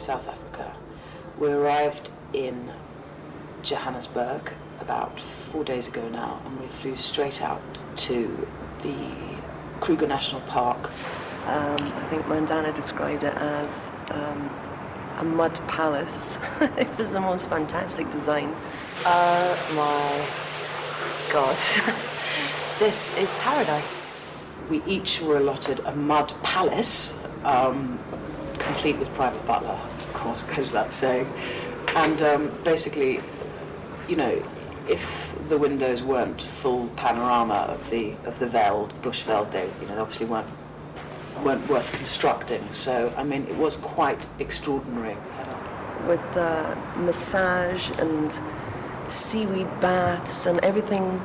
South Africa. We arrived in Johannesburg about 4 days ago now, and we flew straight out to the Kruger National Park. I think Mandana described it as a mud palace. It was the most fantastic design. Oh my God. This is paradise. We each were allotted a mud palace, complete with private butler, of course, goes without saying. And basically, you know, if the windows weren't full panorama of the veld, the Bushveld, they obviously weren't worth constructing. So I mean, it was quite extraordinary. With the massage and seaweed baths and everything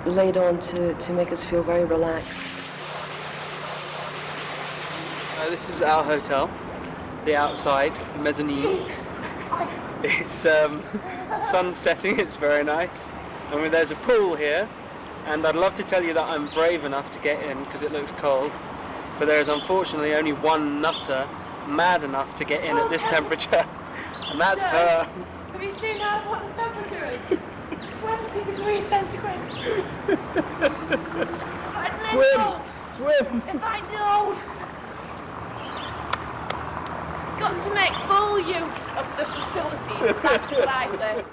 laid on to make us feel very relaxed. This is our hotel. The outside, the mezzanine. It's sun setting, it's very nice. I mean, there's a pool here, and I'd love to tell you that I'm brave enough to get in because it looks cold, but there is unfortunately only one nutter mad enough to get in at this temperature, and that's her. Have you seen how hot the temperature is? 20 degrees centigrade. Swim! If I know! Got to make full use of the facilities, that's what I say.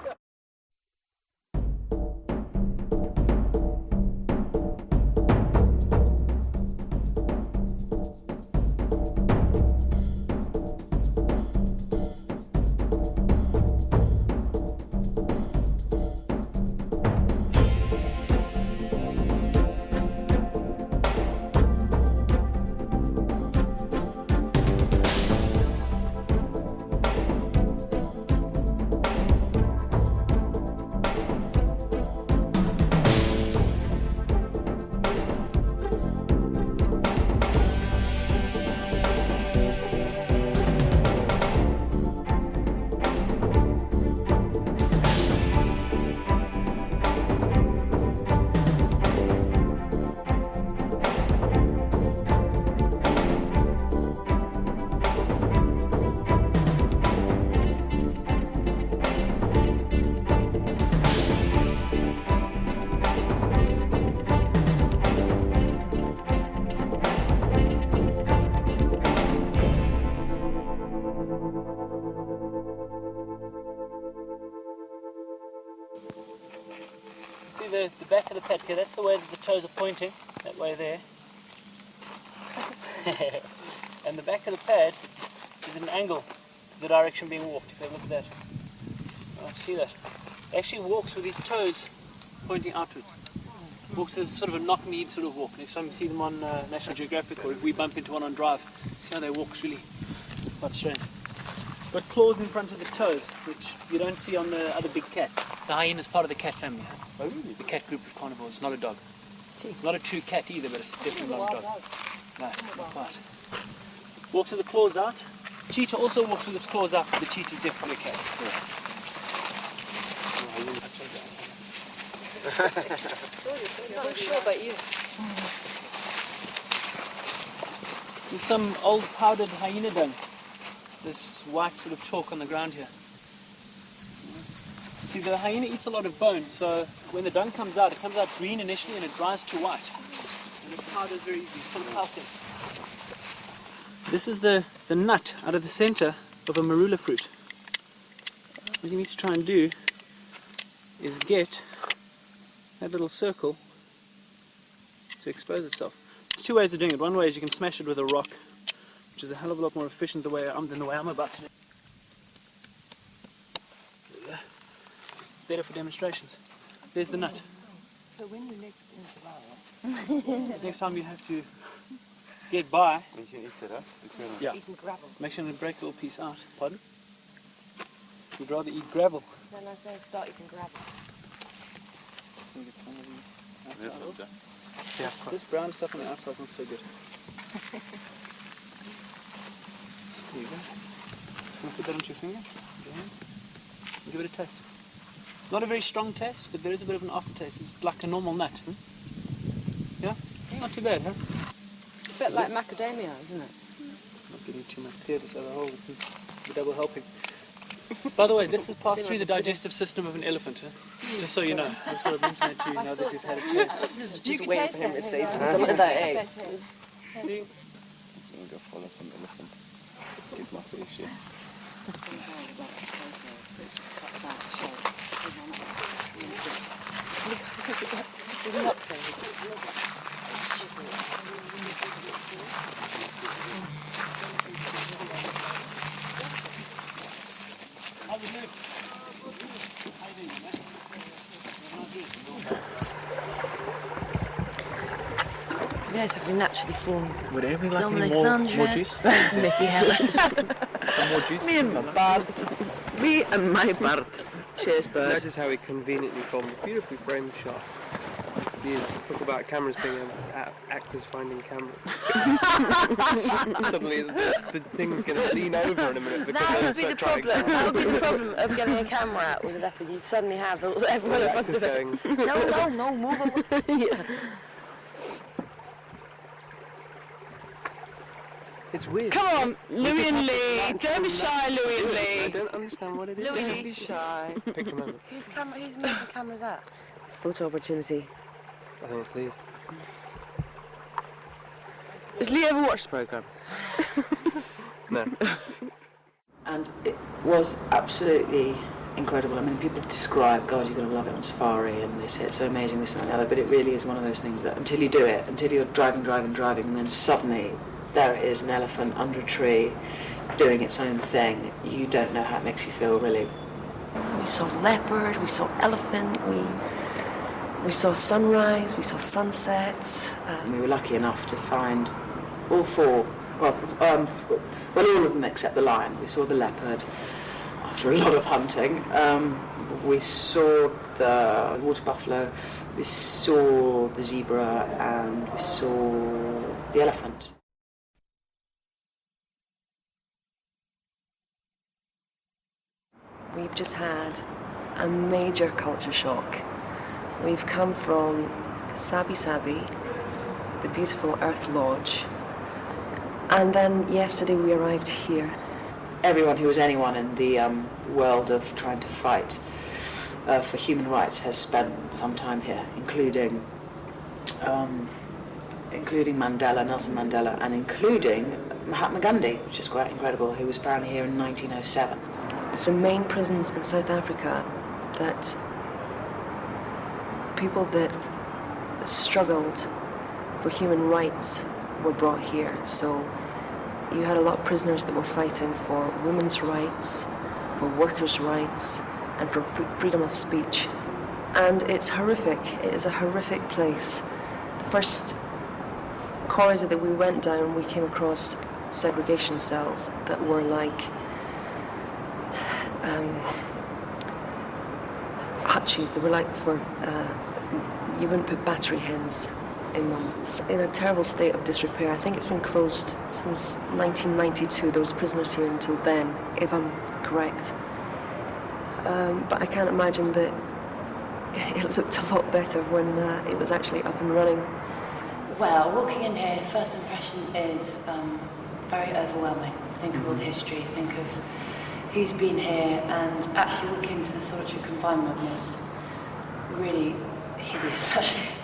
See the back of the pad here, that's the way that the toes are pointing, that way there. And the back of the pad is at an angle to the direction being walked, if you look at that. Oh, see that? It actually walks with his toes pointing outwards. Walks as sort of a knock-kneed sort of walk. Next time you see them on National Geographic, or if we bump into one on Drive, see how they walk, it's really quite strange. Got claws in front of the toes, which you don't see on the other big cats. The hyena is part of the cat family. Huh? Oh, really? The cat group of carnivores. It's not a dog. Jeez. It's not a true cat either, but it's definitely not a dog. No, not quite. Walks with the claws out. Cheetah also walks with its claws out, but the cheetah is definitely a cat. Yeah. I'm not sure about you. There's some old powdered hyena dung. This white sort of chalk on the ground here. See, the hyena eats a lot of bone, so when the dung comes out, it comes out green initially and it dries to white. And the powder is very easy, it's full of calcium. This is the nut out of the center of a marula fruit. What you need to try and do is get that little circle to expose itself. There's two ways of doing it. One way is you can smash it with a rock, which is a hell of a lot more efficient than the way I'm about to do. It's better for demonstrations. There's the nut. So when you next interview, Next time you have to get by. You can eat it, huh? Yeah. eating gravel. Make sure you break the little piece out. Pardon? You'd rather eat gravel. Then I say start eating gravel. Get some of the Yes, outside. okay. Yeah, this brown stuff on the outside is not so good. There you go. Just want to put that onto your finger. Yeah. Give it a taste. It's not a very strong taste, but there is a bit of an aftertaste. It's like a normal nut. Yeah? Not too bad, huh? A bit like macadamia, isn't it? Not getting too much clear this other hole. the double helping. By the way, this has passed through the digestive system of an elephant, huh? Just so you know. I'll sort of mention that to you now that you've had a chance. Just waiting for him to say something like that, eh? See? I'm gonna follow some elephant. Give my fish, yeah. How's it look? How you doing, man? Yes, I've been naturally formed. Would anybody like Dominic any more Sandra. juice? Mickey Helen. Some more juice? Me and my bird. Me and my bird. Cheers, bird. Notice how he conveniently formed a beautifully framed shot. You talk about cameras being actors finding cameras. Suddenly the thing's going to lean over in a minute because That they're would be so the trying problem. That would be the problem of getting a camera out with a leopard. You'd suddenly have everyone in front of it. No, move away. It's weird. Come on, Louis and Lee. Don't be shy, Louis and I Lee. don't understand what it is. Louis. Don't be shy. Picture moment. Whose amazing camera is that? Photo opportunity. I think it's Lee's. Has Lee ever watched the programme? No. And it was absolutely incredible. I mean, people describe, God, you're going to love it on safari, and they say it's so amazing, this and that, but it really is one of those things that until you do it, until you're driving, and then suddenly there it is, an elephant under a tree doing its own thing, you don't know how it makes you feel, really. We saw leopard, we saw elephant, we saw sunrise, we saw sunsets. And we were lucky enough to find all four, well, all of them except the lion. We saw the leopard after a lot of hunting. We saw the water buffalo, we saw the zebra, and we saw the elephant. We've just had a major culture shock. We've come from Sabi Sabi, the beautiful Earth Lodge, and then yesterday we arrived here. Everyone who was anyone in the world of trying to fight for human rights has spent some time here, including Mandela, Nelson Mandela, and including Mahatma Gandhi, which is quite incredible, who was apparently here in 1907. So main prisons in South Africa that people that struggled for human rights were brought here. So you had a lot of prisoners that were fighting for women's rights, for workers' rights, and for freedom of speech. And it's horrific. It is a horrific place. The first corridor that we went down, we came across segregation cells that were like hutchies. They were like for, you wouldn't put battery hens in them. It's in a terrible state of disrepair. I think it's been closed since 1992. There was prisoners here until then, if I'm correct. But I can't imagine that it looked a lot better when it was actually up and running. Well, walking in here, first impression is very overwhelming. Think of all the history, think of who's been here, and actually walking into the solitary confinement was really hideous, actually.